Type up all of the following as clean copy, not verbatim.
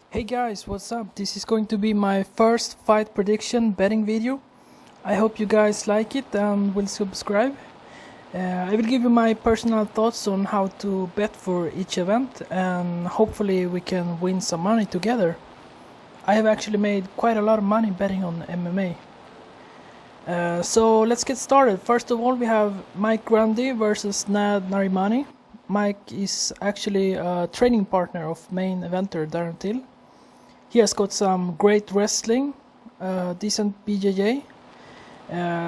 Hey guys, what's up? This is going to be my first fight prediction betting video. I hope you guys like it and will subscribe. I will give you my personal thoughts on how to bet for each event, and hopefully we can win some money together. I have actually made quite a lot of money betting on MMA. So let's get started. First of all, we have Mike Grundy versus Narimani. Mike is actually a training partner of main eventer Darren Till. He has got some great wrestling, decent BJJ.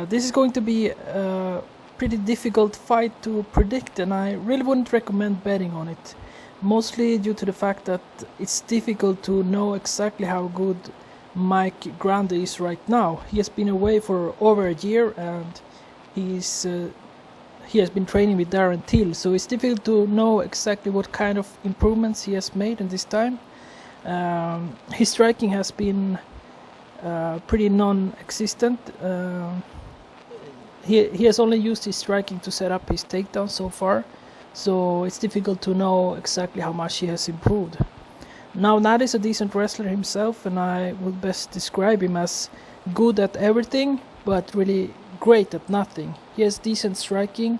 This is going to be a pretty difficult fight to predict, and I really wouldn't recommend betting on it. Mostly due to the fact that it's difficult to know exactly how good Mike Grundy is right now. He has been away for over a year, and he has been training with Darren Till, so it's difficult to know exactly what kind of improvements he has made in this time. His striking has been pretty non-existent. He has only used his striking to set up his takedown so far, so it's difficult to know exactly how much he has improved. Now, Nad is a decent wrestler himself, and I would best describe him as good at everything but really great at nothing. He has decent striking,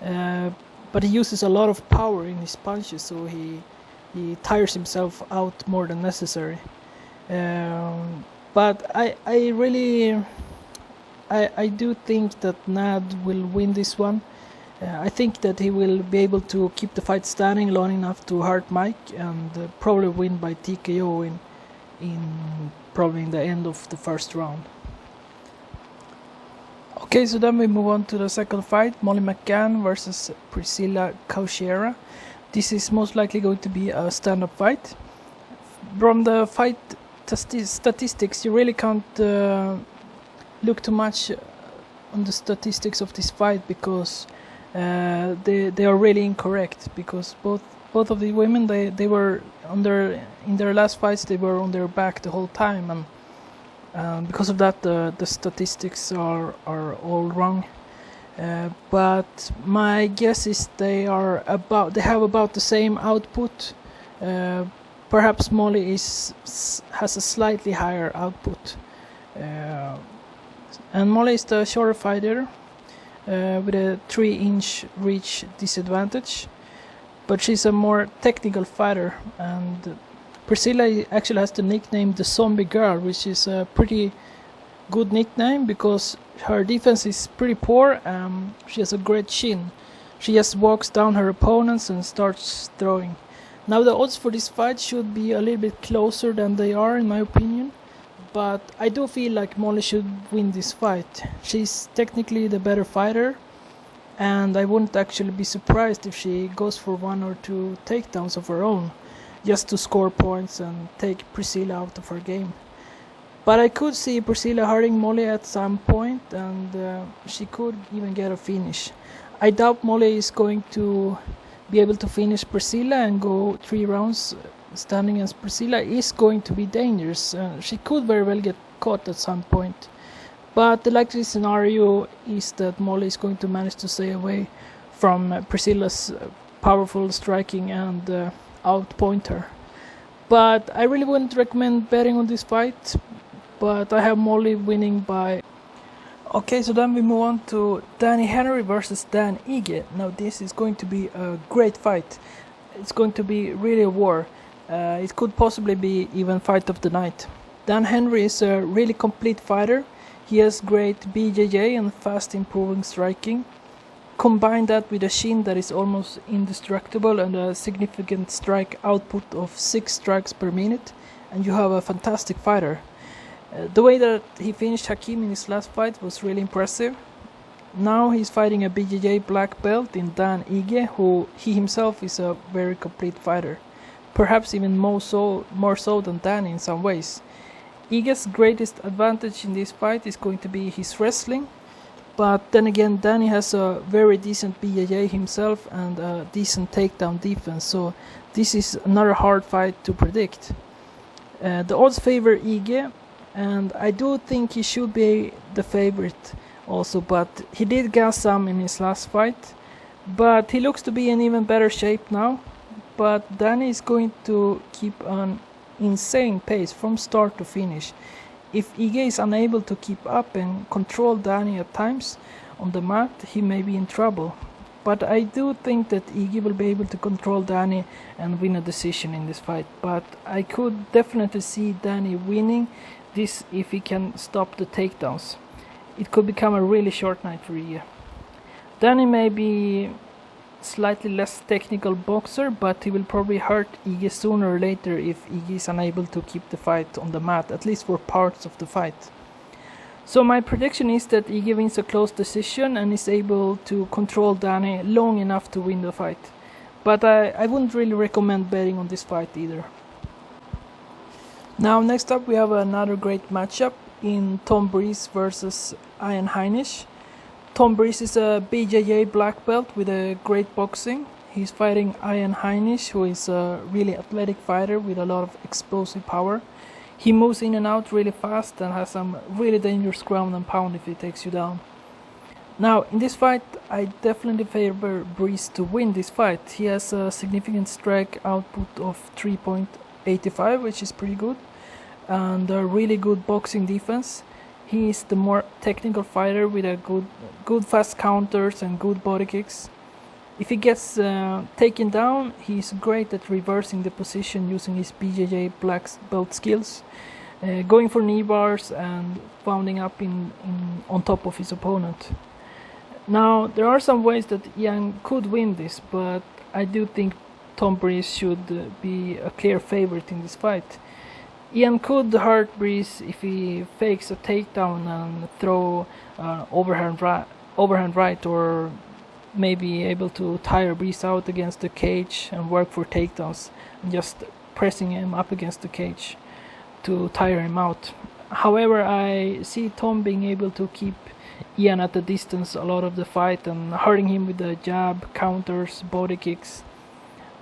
but he uses a lot of power in his punches, so he tires himself out more than necessary. But I really do think that Nad will win this one. I think that he will be able to keep the fight standing long enough to hurt Mike and probably win by TKO probably in the end of the first round. Okay, so then we move on to the second fight, Molly McCann versus Priscilla Cachoeira. This is most likely going to be a stand-up fight. From the fight statistics, you really can't look too much on the statistics of this fight because they are really incorrect. Because both of the women they were in their last fights they were on their back the whole time, and because of that the statistics are all wrong. But my guess is they have about the same output. Perhaps Molly has a slightly higher output, and Molly is the shorter fighter with a 3-inch reach disadvantage, but she's a more technical fighter. And Priscilla actually has the nickname the Zombie Girl, which is a pretty good nickname because her defense is pretty poor. She has a great chin. She just walks down her opponents and starts throwing. Now the odds for this fight should be a little bit closer than they are in my opinion, but I do feel like Molly should win this fight. She's technically the better fighter, and I wouldn't actually be surprised if she goes for 1 or 2 takedowns of her own just to score points and take Priscilla out of her game. But I could see Priscilla hurting Molly at some point, and she could even get a finish. I doubt Molly is going to be able to finish Priscilla and go 3 rounds standing as Priscilla is going to be dangerous. She could very well get caught at some point. But the likely scenario is that Molly is going to manage to stay away from Priscilla's powerful striking and outpoint her. But I really wouldn't recommend betting on this fight. But I have Molly winning by... Okay, so then we move on to Danny Henry versus Dan Ige. Now this is going to be a great fight. It's going to be really a war. It could possibly be even fight of the night. Dan Henry is a really complete fighter. He has great BJJ and fast improving striking. Combine that with a chin that is almost indestructible and a significant strike output of 6 strikes per minute, and you have a fantastic fighter. The way that he finished Hakim in his last fight was really impressive. Now he's fighting a BJJ black belt in Dan Ige, who he himself is a very complete fighter. Perhaps even more so than Dan in some ways. Ige's greatest advantage in this fight is going to be his wrestling. But then again, Danny has a very decent BJJ himself and a decent takedown defense. So this is another hard fight to predict. The odds favor Ige, and I do think he should be the favorite also, but he did gas some in his last fight. But he looks to be in even better shape now. But Danny is going to keep on insane pace from start to finish. If Ige is unable to keep up and control Danny at times on the mat, he may be in trouble. But I do think that Ige will be able to control Danny and win a decision in this fight. But I could definitely see Danny winning this if he can stop the takedowns. It could become a really short night for Ige. Danny may be slightly less technical boxer, but he will probably hurt Ige sooner or later if Ige is unable to keep the fight on the mat, at least for parts of the fight. So my prediction is that Ige wins a close decision and is able to control Danny long enough to win the fight. But I wouldn't really recommend betting on this fight either. Now next up we have another great matchup in Tom Breese versus Ian Heinisch. Tom Breese is a BJJ black belt with a great boxing. He's fighting Ian Heinisch, who is a really athletic fighter with a lot of explosive power. He moves in and out really fast and has some really dangerous ground and pound if he takes you down. Now in this fight I definitely favor Breese to win this fight. He has a significant strike output of 3.85, which is pretty good, and a really good boxing defense. He is the more technical fighter with a good fast counters and good body kicks. If he gets taken down, he's great at reversing the position using his BJJ black belt skills, going for knee bars and wounding up on top of his opponent. Now there are some ways that Ian could win this, but I do think Tom Breese should be a clear favorite in this fight. Ian could hurt Breese if he fakes a takedown and throw overhand right, or maybe able to tire Breese out against the cage and work for takedowns, and just pressing him up against the cage to tire him out. However, I see Tom being able to keep Ian at a distance a lot of the fight and hurting him with the jab, counters, body kicks.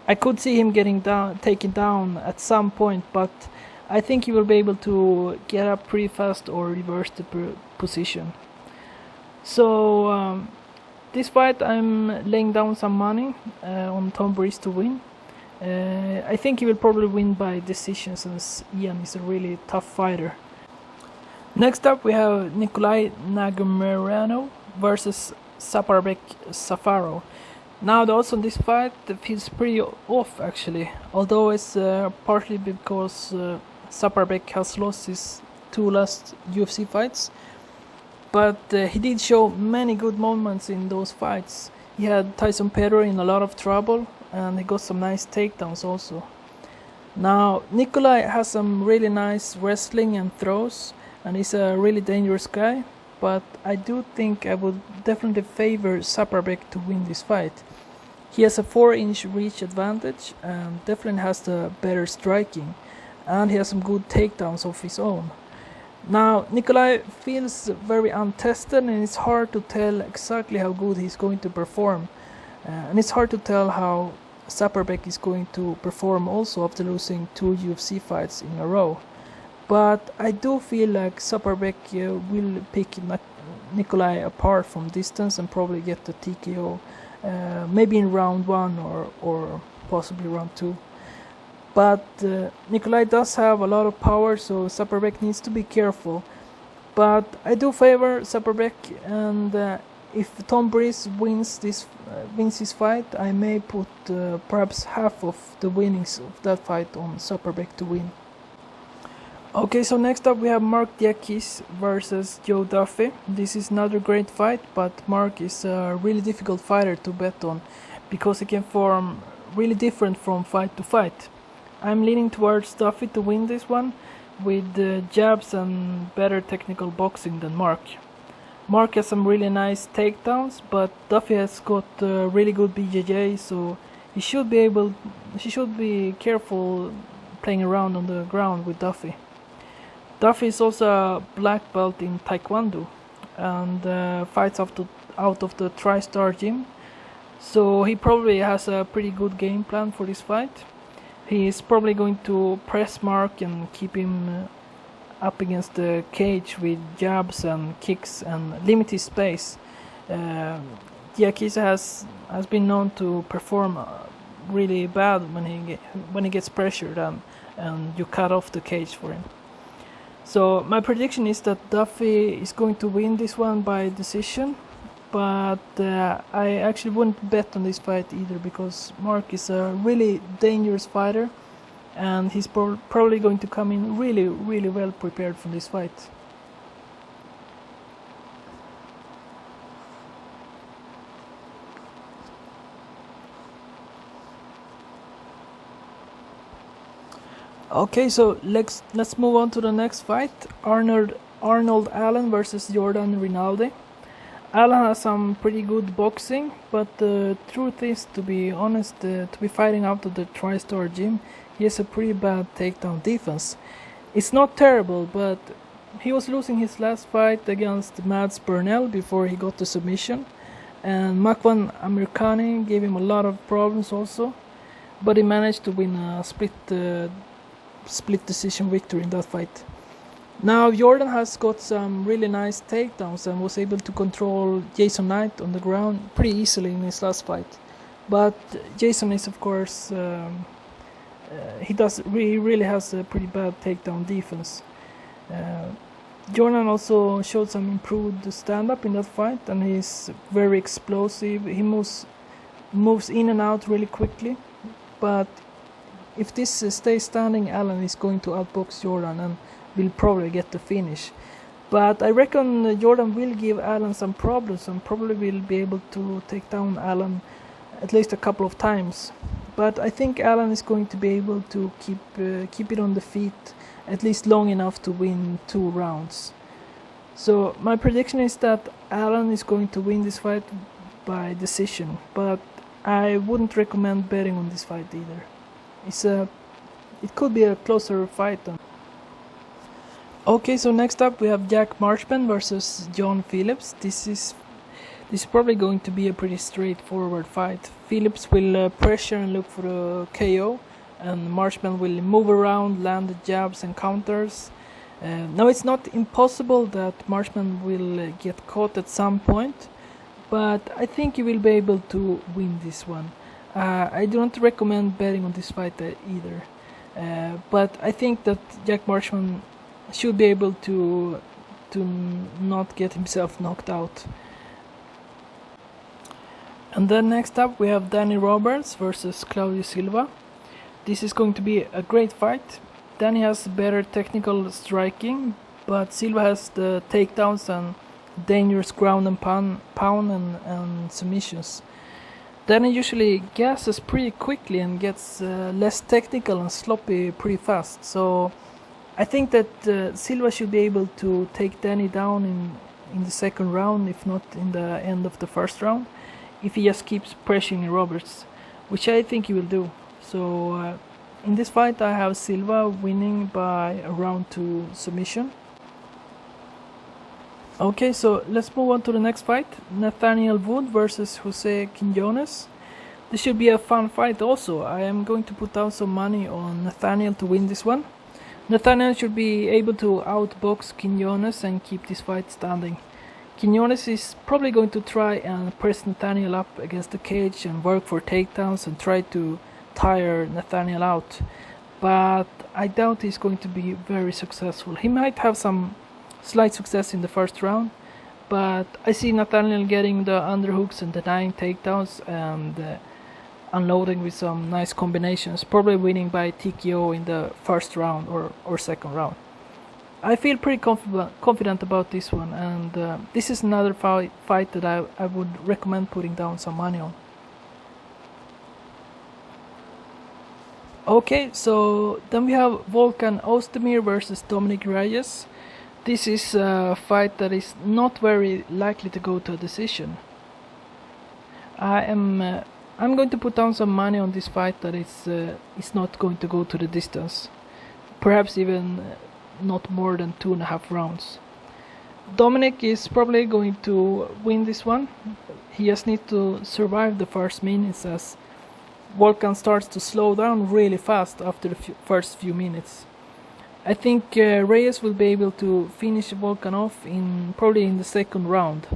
I could see him getting taken down at some point, but I think he will be able to get up pretty fast or reverse the position. So this fight I'm laying down some money on Tom Breese to win. I think he will probably win by decision since Ian is a really tough fighter. Next up we have Nikolai Narimani versus Safarov. Now the odds on this fight feels pretty off actually, although it's partly because Safarov has lost his 2 last UFC fights, but he did show many good moments in those fights. He had Tyson Pedro in a lot of trouble and he got some nice takedowns also. Now Nikolai has some really nice wrestling and throws and he's a really dangerous guy, but I do think I would definitely favor Safarov to win this fight. He has a 4-inch reach advantage and definitely has the better striking, and he has some good takedowns of his own. Now Nikolai feels very untested and it's hard to tell exactly how good he's going to perform, and it's hard to tell how Safarov is going to perform also after losing 2 UFC fights in a row. But I do feel like Safarov will pick Nikolai apart from distance and probably get the TKO, maybe in round 1 or possibly round 2. But Nikolai does have a lot of power, so Safarov needs to be careful. But I do favor Safarov, and if Tom Breese wins his fight, I may put perhaps half of the winnings of that fight on Safarov to win. Okay, so next up we have Mark Diakis versus Joe Duffy. This is another great fight, but Mark is a really difficult fighter to bet on because he can form really different from fight to fight. I'm leaning towards Duffy to win this one with jabs and better technical boxing than Mark. Mark has some really nice takedowns, but Duffy has got really good BJJ, so he should be careful playing around on the ground with Duffy. Duffy is also a black belt in Taekwondo and fights out of the TriStar gym, so he probably has a pretty good game plan for this fight. He is probably going to press Mark and keep him up against the cage with jabs and kicks and limit his space. Diakis has been known to perform really bad when he gets pressured, and and you cut off the cage for him. So my prediction is that Duffy is going to win this one by decision, but I actually wouldn't bet on this fight either, because Mark is a really dangerous fighter, and he's probably going to come in really well prepared for this fight. Okay, so let's move on to the next fight. Arnold Allen versus Jordan Rinaldi. Allen has some pretty good boxing, but the truth is, to be honest, to be fighting out of the TriStar gym, he has a pretty bad takedown defense. It's not terrible, but he was losing his last fight against Mads Burnell before he got the submission, and Makwan Amirkhani gave him a lot of problems also, but he managed to win a split decision victory in that fight. Now Jordan has got some really nice takedowns and was able to control Jason Knight on the ground pretty easily in his last fight. But Jason is, of course, he really has a pretty bad takedown defense. Jordan also showed some improved stand-up in that fight, and he's very explosive. He moves in and out really quickly, but if this stays standing, Allen is going to outbox Jordan and will probably get the finish. But I reckon Jordan will give Allen some problems and probably will be able to take down Allen at least a couple of times. But I think Allen is going to be able to keep it on the feet at least long enough to win 2 rounds. So my prediction is that Allen is going to win this fight by decision, but I wouldn't recommend betting on this fight either. It could be a closer fight. Okay, so next up we have Jack Marshman versus John Phillips. This is probably going to be a pretty straightforward fight. Phillips will pressure and look for a KO, and Marshman will move around, land the jabs and counters. Now it's not impossible that Marshman will get caught at some point, but I think he will be able to win this one. I don't recommend betting on this fight either, but I think that Jack Marshman should be able to not get himself knocked out. And then next up we have Danny Roberts versus Claudio Silva. This is going to be a great fight. Danny has better technical striking, but Silva has the takedowns and dangerous ground and pound and submissions. Danny usually gasses pretty quickly and gets less technical and sloppy pretty fast. So I think that Silva should be able to take Danny down in the second round, if not in the end of the first round, if he just keeps pressuring Roberts, which I think he will do. So in this fight I have Silva winning by a round 2 submission. Okay, so let's move on to the next fight. Nathaniel Wood versus Jose Quinones. This should be a fun fight also. I am going to put down some money on Nathaniel to win this one. Nathaniel should be able to outbox Quinones and keep this fight standing. Quinones is probably going to try and press Nathaniel up against the cage and work for takedowns and try to tire Nathaniel out. But I doubt he's going to be very successful. He might have some slight success in the first round, but I see Nathaniel getting the underhooks and denying takedowns and unloading with some nice combinations, probably winning by TKO in the first round or second round. I feel pretty confident about this one, and this is another fight that I would recommend putting down some money on. Okay, so then we have Volkan Oezdemir versus Dominic Reyes. This is a fight that is not very likely to go to a decision. I'm going to put down some money on this fight that it's not going to go to the distance. Perhaps even not more than 2.5 rounds. Dominic is probably going to win this one. He just needs to survive the first minutes, as Volkan starts to slow down really fast after the first few minutes. I think Reyes will be able to finish Volkan off probably in the second round.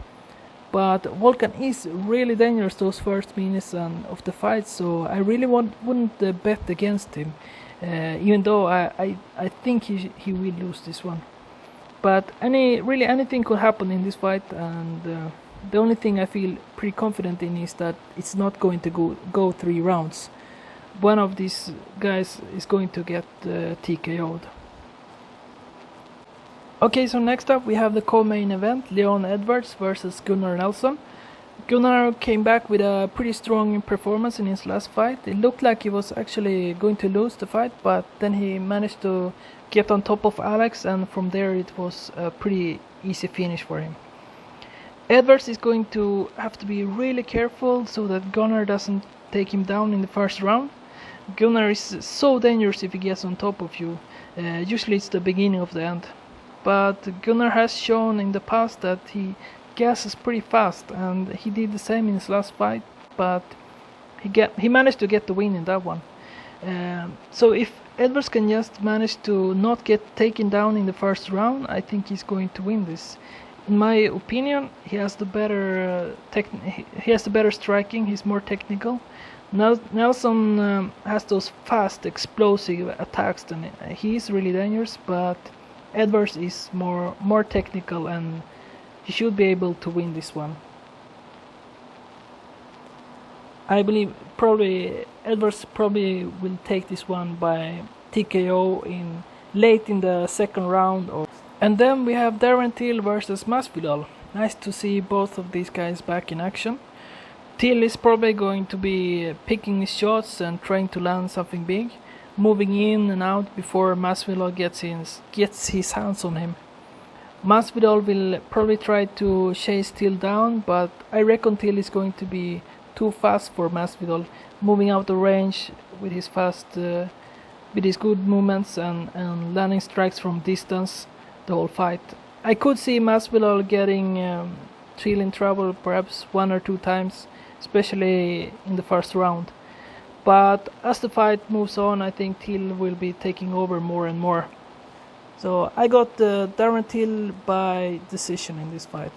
But Volkan is really dangerous those first minutes of the fight, so I really wouldn't bet against him. even though I think he will lose this one. But anything could happen in this fight, and the only thing I feel pretty confident in is that it's not going to go 3 rounds. One of these guys is going to get TKO'd. Okay, so next up we have the co-main event, Leon Edwards versus Gunnar Nelson. Gunnar came back with a pretty strong performance in his last fight. It looked like he was actually going to lose the fight, but then he managed to get on top of Alex, and from there it was a pretty easy finish for him. Edwards is going to have to be really careful so that Gunnar doesn't take him down in the first round. Gunnar is so dangerous if he gets on top of you. Usually it's the beginning of the end. But Gunnar has shown in the past that he gasses pretty fast, and he did the same in his last fight, but he managed to get the win in that one. So if Edwards can just manage to not get taken down in the first round, I think he's going to win this. In my opinion, he has the better striking. He's more technical. Nelson has those fast, explosive attacks. He is really dangerous, but Edwards is more technical, and he should be able to win this one. I believe Edwards probably will take this one by TKO late in the second round. And then we have Darren Till versus Masvidal. Nice to see both of these guys back in action. Till is probably going to be picking his shots and trying to land something big, moving in and out before Masvidal gets his hands on him. Masvidal will probably try to chase Till down, but I reckon Till is going to be too fast for Masvidal, moving out of range with his with his good movements and landing strikes from distance the whole fight. I could see Masvidal getting Till in trouble perhaps 1 or 2 times, especially in the first round. But as the fight moves on, I think Till will be taking over more and more. So I got Darren Till by decision in this fight.